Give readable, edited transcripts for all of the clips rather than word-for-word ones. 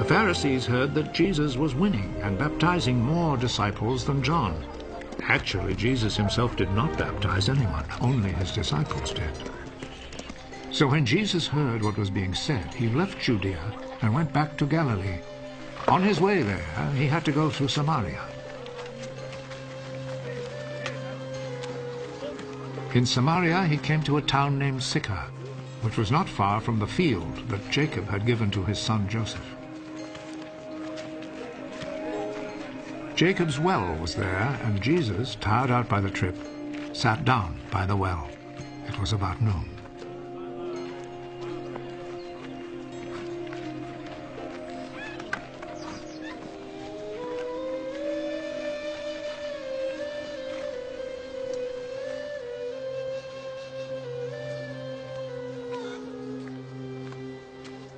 The Pharisees heard that Jesus was winning and baptizing more disciples than John. Actually, Jesus himself did not baptize anyone, only his disciples did. So when Jesus heard what was being said, he left Judea and went back to Galilee. On his way there, he had to go through Samaria. In Samaria, he came to a town named Sychar, which was not far from the field that Jacob had given to his son Joseph. Jacob's well was there, and Jesus, tired out by the trip, sat down by the well. It was about noon.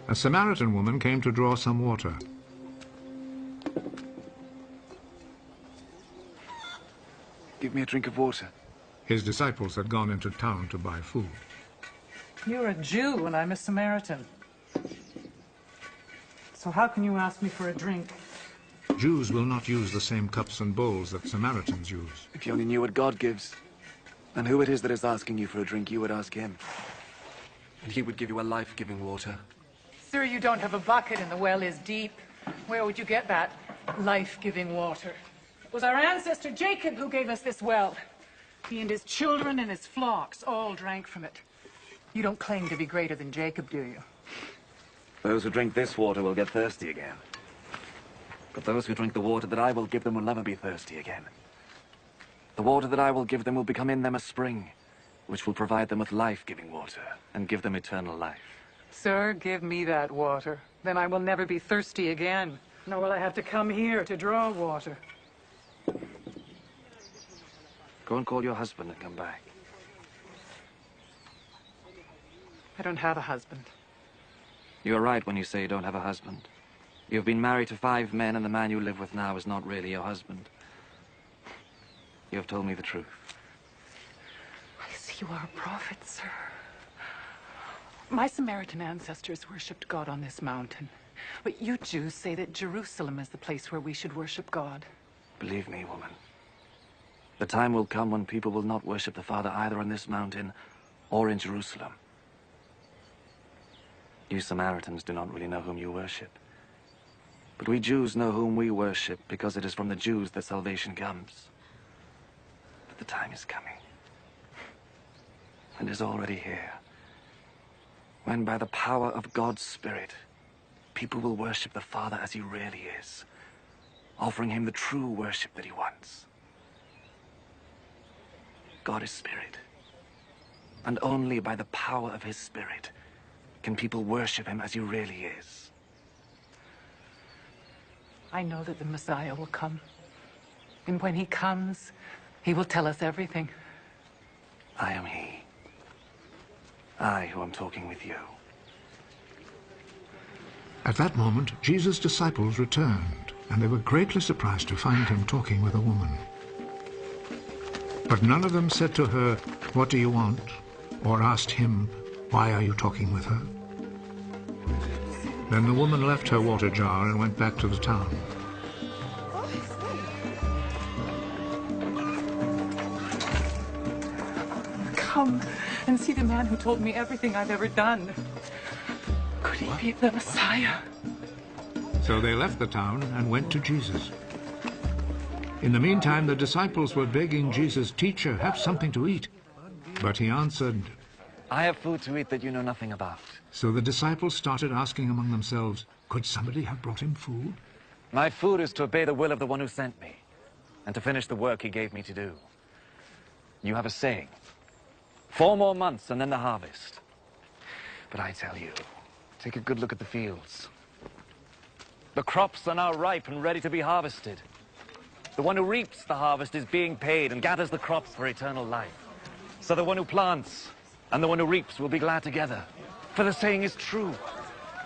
A Samaritan woman came to draw some water. Give me a drink of water. His disciples had gone into town to buy food. You're a Jew and I'm a Samaritan. So how can you ask me for a drink? Jews will not use the same cups and bowls that Samaritans use. If you only knew what God gives, and who it is that is asking you for a drink, you would ask him. And he would give you a life-giving water. Sir, you don't have a bucket and the well is deep. Where would you get that life-giving water? It was our ancestor Jacob who gave us this well. He and his children and his flocks all drank from it. You don't claim to be greater than Jacob, do you? Those who drink this water will get thirsty again. But those who drink the water that I will give them will never be thirsty again. The water that I will give them will become in them a spring, which will provide them with life-giving water and give them eternal life. Sir, give me that water. Then I will never be thirsty again. Nor will I have to come here to draw water. Go and call your husband and come back. I don't have a husband. You're right when you say you don't have a husband. You've been married to 5 men, and the man you live with now is not really your husband. You have told me the truth. I see you are a prophet, sir. My Samaritan ancestors worshipped God on this mountain. But you Jews say that Jerusalem is the place where we should worship God. Believe me, woman. The time will come when people will not worship the Father either on this mountain or in Jerusalem. You Samaritans do not really know whom you worship. But we Jews know whom we worship because it is from the Jews that salvation comes. But the time is coming. And is already here. When by the power of God's Spirit, people will worship the Father as he really is, offering him the true worship that he wants. God is Spirit, and only by the power of his Spirit can people worship him as he really is. I know that the Messiah will come. And when he comes, he will tell us everything. I am he. I who am talking with you. At that moment, Jesus' disciples returned, and they were greatly surprised to find him talking with a woman. But none of them said to her, "What do you want?" or asked him, "Why are you talking with her?" Then the woman left her water jar and went back to the town. Come and see the man who told me everything I've ever done. Could he be the Messiah? So they left the town and went to Jesus. In the meantime, the disciples were begging Jesus, "Teacher, have something to eat." But he answered, I have food to eat that you know nothing about. So the disciples started asking among themselves, "Could somebody have brought him food?" My food is to obey the will of the one who sent me, and to finish the work he gave me to do. You have a saying, 4 more months and then the harvest. But I tell you, take a good look at the fields. The crops are now ripe and ready to be harvested. The one who reaps the harvest is being paid and gathers the crops for eternal life. So the one who plants and the one who reaps will be glad together. For the saying is true.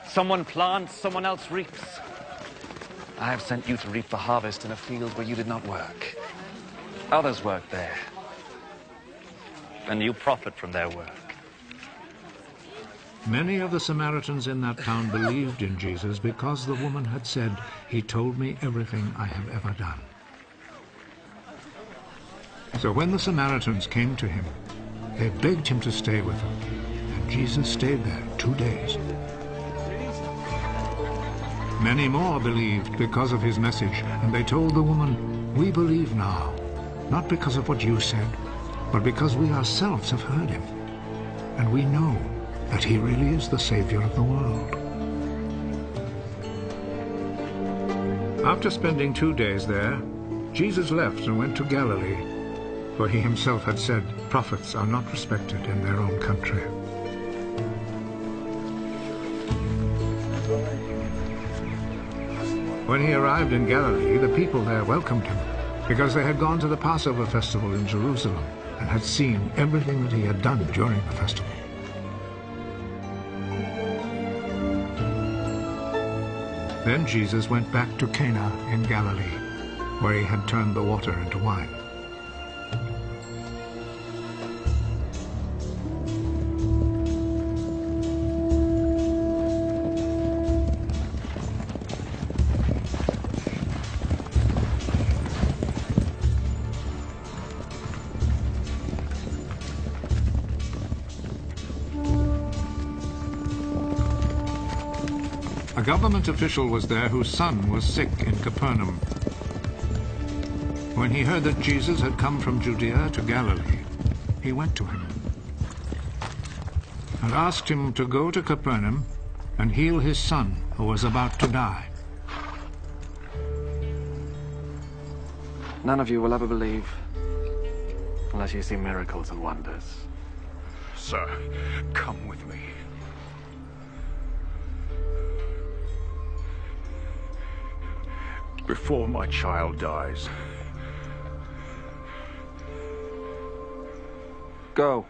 Someone plants, someone else reaps. I have sent you to reap the harvest in a field where you did not work. Others worked there, and you profit from their work. Many of the Samaritans in that town believed in Jesus because the woman had said, "He told me everything I have ever done." So when the Samaritans came to him, they begged him to stay with them, and Jesus stayed there 2 days. Many more believed because of his message, and they told the woman, "We believe now, not because of what you said, but because we ourselves have heard him, and we know that he really is the Savior of the world." After spending 2 days there, Jesus left and went to Galilee, for he himself had said, "Prophets are not respected in their own country." When he arrived in Galilee, the people there welcomed him, because they had gone to the Passover festival in Jerusalem and had seen everything that he had done during the festival. Then Jesus went back to Cana in Galilee, where he had turned the water into wine. A government official was there whose son was sick in Capernaum. When he heard that Jesus had come from Judea to Galilee, he went to him and asked him to go to Capernaum and heal his son who was about to die. None of you will ever believe unless you see miracles and wonders. Sir, come with me. Before my child dies. Go.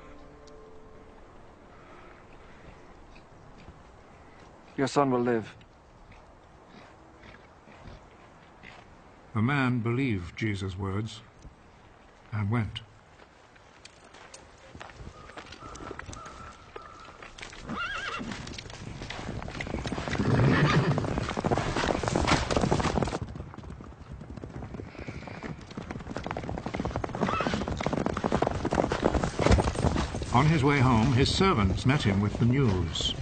Your son will live. The man believed Jesus' words and went. On his way home, his servants met him with the news.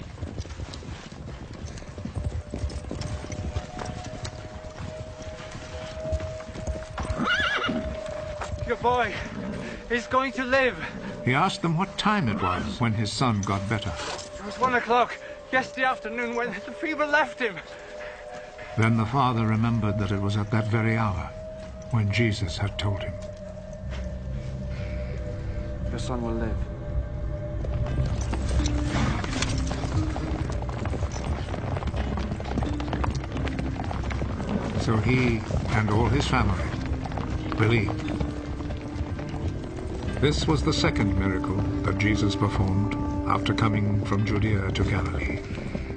Your boy is going to live. He asked them what time it was when his son got better. It was 1 o'clock yesterday afternoon when the fever left him. Then the father remembered that it was at that very hour when Jesus had told him. Your son will live. So he and all his family believed. This was the second miracle that Jesus performed after coming from Judea to Galilee.